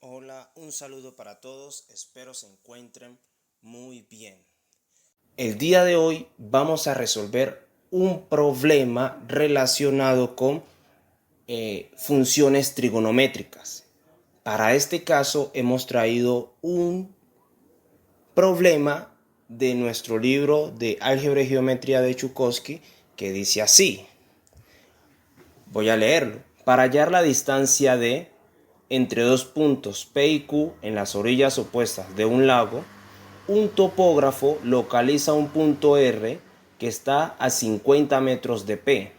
Hola, un saludo para todos, espero se encuentren muy bien. El día de hoy vamos a resolver un problema relacionado con funciones trigonométricas. Para este caso hemos traído un problema de nuestro libro de Álgebra y Geometría de Chukovsky que dice así. Voy a leerlo. Para hallar la distancia de entre dos puntos P y Q en las orillas opuestas de un lago, un topógrafo localiza un punto R que está a 50 metros de P,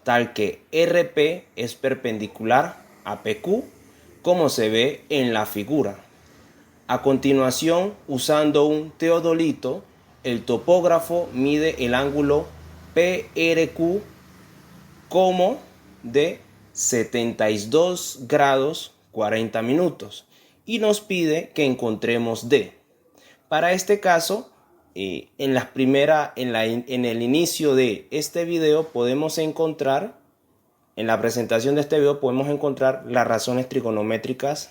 tal que RP es perpendicular a PQ, como se ve en la figura. A continuación, usando un teodolito, el topógrafo mide el ángulo PRQ como de 72 grados 40 minutos y nos pide que encontremos D. Para este caso, en el inicio de este video podemos encontrar, en la presentación de este video podemos encontrar las razones trigonométricas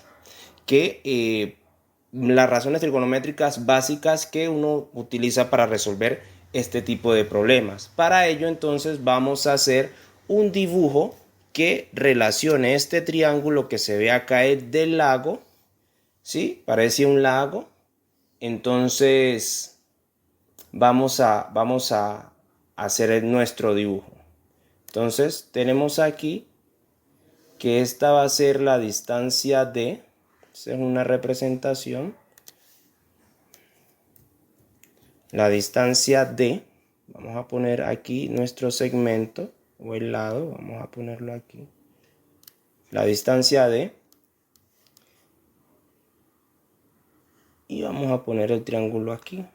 básicas que uno utiliza para resolver este tipo de problemas. Para ello entonces vamos a hacer un dibujo que relacione este triángulo que se ve acá del lago, ¿sí? Parece un lago. Entonces vamos a hacer nuestro dibujo. Entonces tenemos aquí que esta va a ser la distancia D. Esta es una representación. La distancia D. Vamos a poner aquí nuestro segmento o el lado. Vamos a ponerlo aquí. La distancia D. Y vamos a poner el triángulo aquí.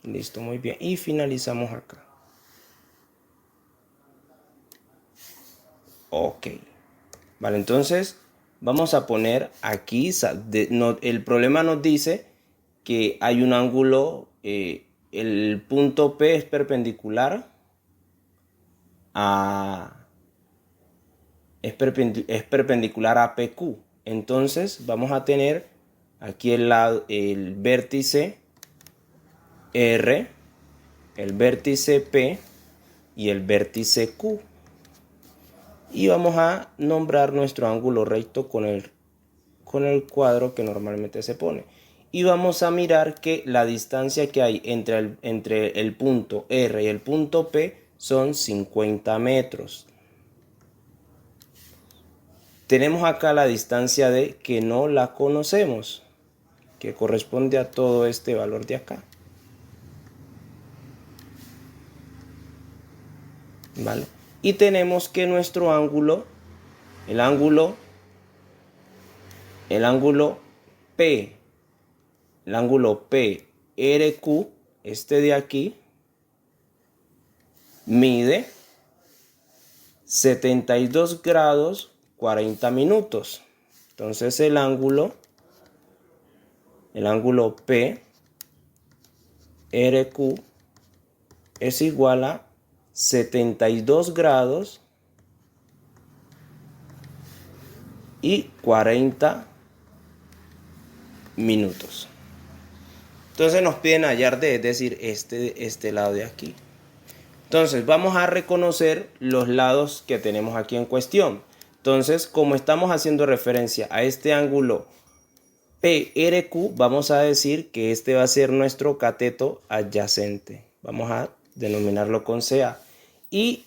Listo, muy bien. Y finalizamos acá. Ok. Vale, entonces vamos a poner aquí. El problema nos dice que hay un ángulo. El punto P es perpendicular a. Es perpendicular a PQ. Entonces vamos a tener aquí el vértice R, el vértice P y el vértice Q. Y vamos a nombrar nuestro ángulo recto con el cuadro que normalmente se pone. Y vamos a mirar que la distancia que hay entre el punto R y el punto P son 50 metros. Tenemos acá la distancia D que no la conocemos, que corresponde a todo este valor de acá. ¿Vale? Y tenemos que nuestro ángulo, el ángulo P, el ángulo PRQ, este de aquí, mide 72 grados 40 minutos. Entonces el ángulo PRQ es igual a 72 grados y 40 minutos. Entonces nos piden hallar D, es decir, este lado de aquí. Entonces vamos a reconocer los lados que tenemos aquí en cuestión. Entonces, como estamos haciendo referencia a este ángulo PRQ, vamos a decir que este va a ser nuestro cateto adyacente. Vamos a denominarlo con CA. Y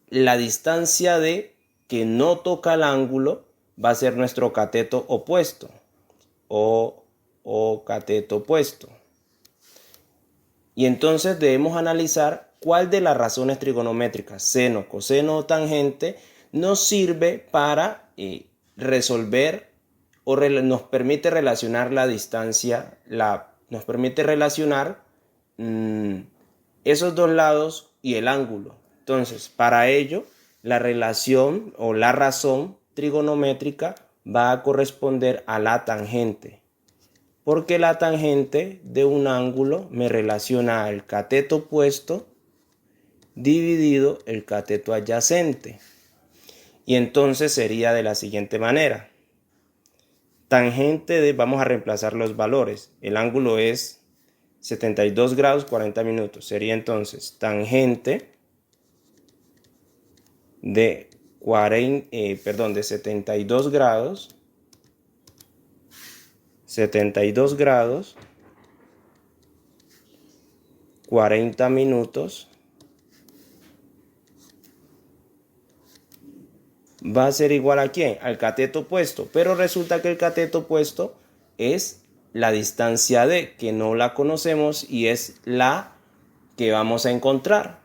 la distancia D que no toca el ángulo va a ser nuestro cateto opuesto o cateto opuesto. Y entonces debemos analizar cuál de las razones trigonométricas, seno, coseno o tangente, nos sirve para resolver o nos permite relacionar la distancia, nos permite relacionar esos dos lados y el ángulo. Entonces, para ello, la relación o la razón trigonométrica va a corresponder a la tangente, porque la tangente de un ángulo me relaciona el cateto opuesto dividido el cateto adyacente. Y entonces sería de la siguiente manera. Tangente de, vamos a reemplazar los valores. El ángulo es 72 grados 40 minutos. Sería entonces tangente de 72 grados. 72 grados 40 minutos va a ser igual a ¿quién? Al cateto opuesto. Pero resulta que el cateto opuesto es la distancia D, que no la conocemos y es la que vamos a encontrar,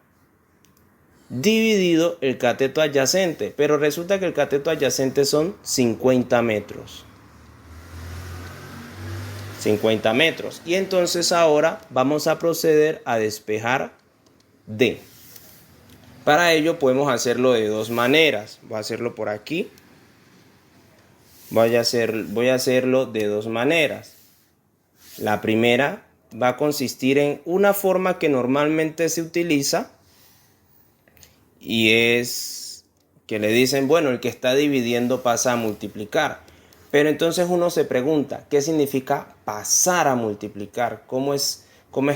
dividido el cateto adyacente. Pero resulta que el cateto adyacente son 50 metros. 50 metros. Y entonces ahora vamos a proceder a despejar D. Para ello podemos hacerlo de dos maneras. Voy a hacerlo por aquí. Voy a hacerlo de dos maneras. La primera va a consistir en una forma que normalmente se utiliza y es que le dicen, bueno, el que está dividiendo pasa a multiplicar. Pero entonces uno se pregunta, ¿qué significa pasar a multiplicar? ¿Cómo es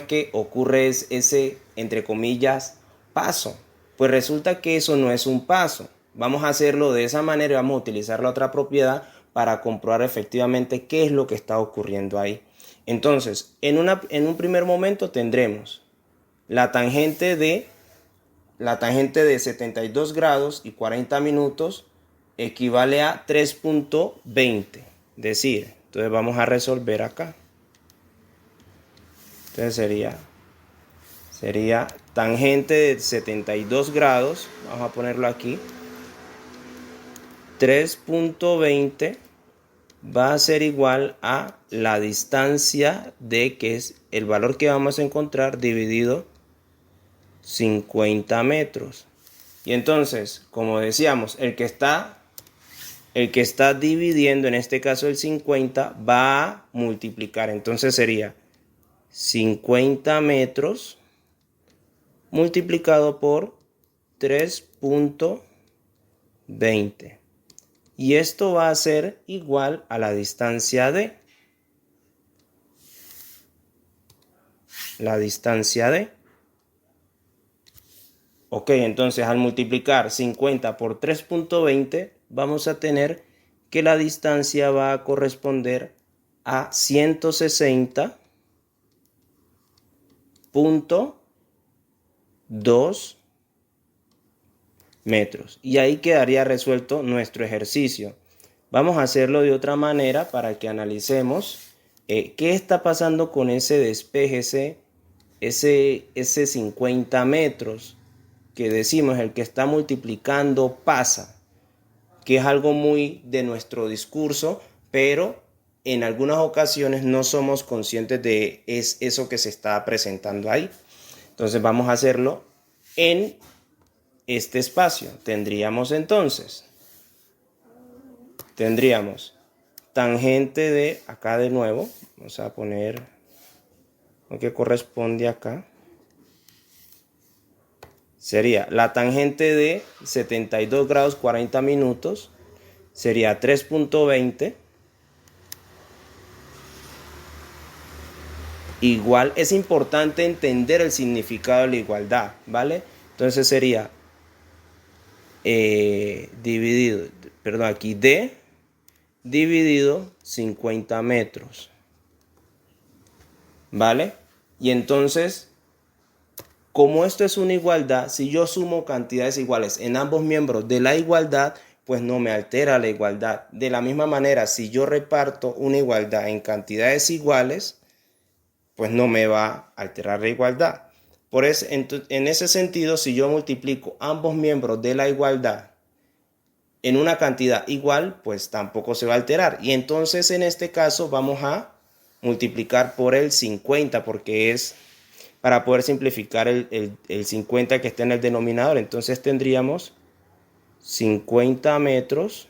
que ocurre ese, entre comillas, paso? Pues resulta que eso no es un paso. Vamos a hacerlo de esa manera y vamos a utilizar la otra propiedad para comprobar efectivamente qué es lo que está ocurriendo ahí. Entonces, en un primer momento tendremos la tangente de 72 grados y 40 minutos equivale a 3.20. Decir, entonces vamos a resolver acá. Entonces sería tangente de 72 grados, vamos a ponerlo aquí, 3.20 va a ser igual a la distancia D, que es el valor que vamos a encontrar, dividido 50 metros. Y entonces, como decíamos, el que está dividiendo, en este caso el 50, va a multiplicar. Entonces sería 50 metros multiplicado por 3.20. Y esto va a ser igual a la distancia D. La distancia D. Ok, entonces al multiplicar 50 por 3.20 vamos a tener que la distancia va a corresponder a 160.2 metros. Y ahí quedaría resuelto nuestro ejercicio. Vamos a hacerlo de otra manera para que analicemos qué está pasando con ese despeje, ese 50 metros. Que decimos, el que está multiplicando pasa, que es algo muy de nuestro discurso, pero en algunas ocasiones no somos conscientes de eso que se está presentando ahí. Entonces vamos a hacerlo en este espacio. Tendríamos tangente de, acá de nuevo, vamos a poner lo que corresponde acá. Sería la tangente de 72 grados 40 minutos, sería 3.20. Igual, es importante entender el significado de la igualdad, ¿vale? Entonces sería dividido, perdón, aquí D dividido 50 metros, ¿vale? Y entonces, como esto es una igualdad, si yo sumo cantidades iguales en ambos miembros de la igualdad, pues no me altera la igualdad. De la misma manera, si yo reparto una igualdad en cantidades iguales, pues no me va a alterar la igualdad. Por eso, en ese sentido, si yo multiplico ambos miembros de la igualdad en una cantidad igual, pues tampoco se va a alterar. Y entonces en este caso vamos a multiplicar por el 50, porque es para poder simplificar el 50 que está en el denominador. Entonces tendríamos 50 metros.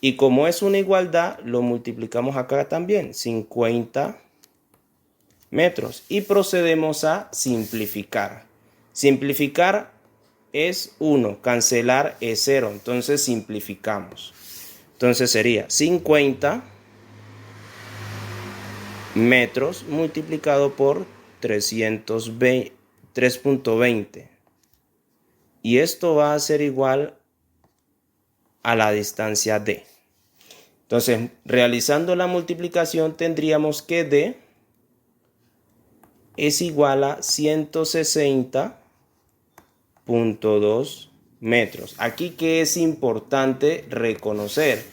Y como es una igualdad, lo multiplicamos acá también, 50 metros. Y procedemos a simplificar. Simplificar es 1, cancelar es 0. Entonces simplificamos. Entonces sería 50 metros multiplicado por 3.20. Y esto va a ser igual a la distancia D. Entonces, realizando la multiplicación tendríamos que D es igual a 160.2 metros. Aquí que es importante reconocer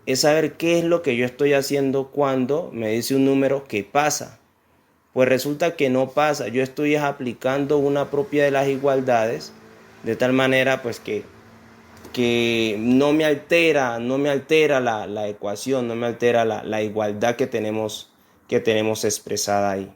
es saber qué es lo que yo estoy haciendo cuando me dice un número que pasa. Pues resulta que no pasa, yo estoy aplicando una propiedad de las igualdades de tal manera pues que no me altera la ecuación, no me altera la igualdad que tenemos expresada ahí.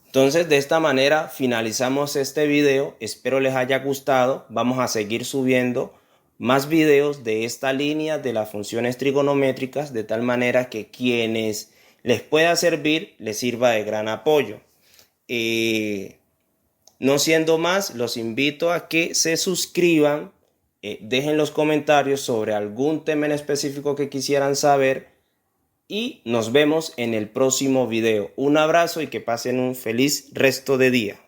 Entonces, de esta manera finalizamos este video. Espero les haya gustado. Vamos a seguir subiendo más videos de esta línea de las funciones trigonométricas, de tal manera que quienes les pueda servir, les sirva de gran apoyo. No siendo más, los invito a que se suscriban, dejen los comentarios sobre algún tema en específico que quisieran saber y nos vemos en el próximo video. Un abrazo y que pasen un feliz resto de día.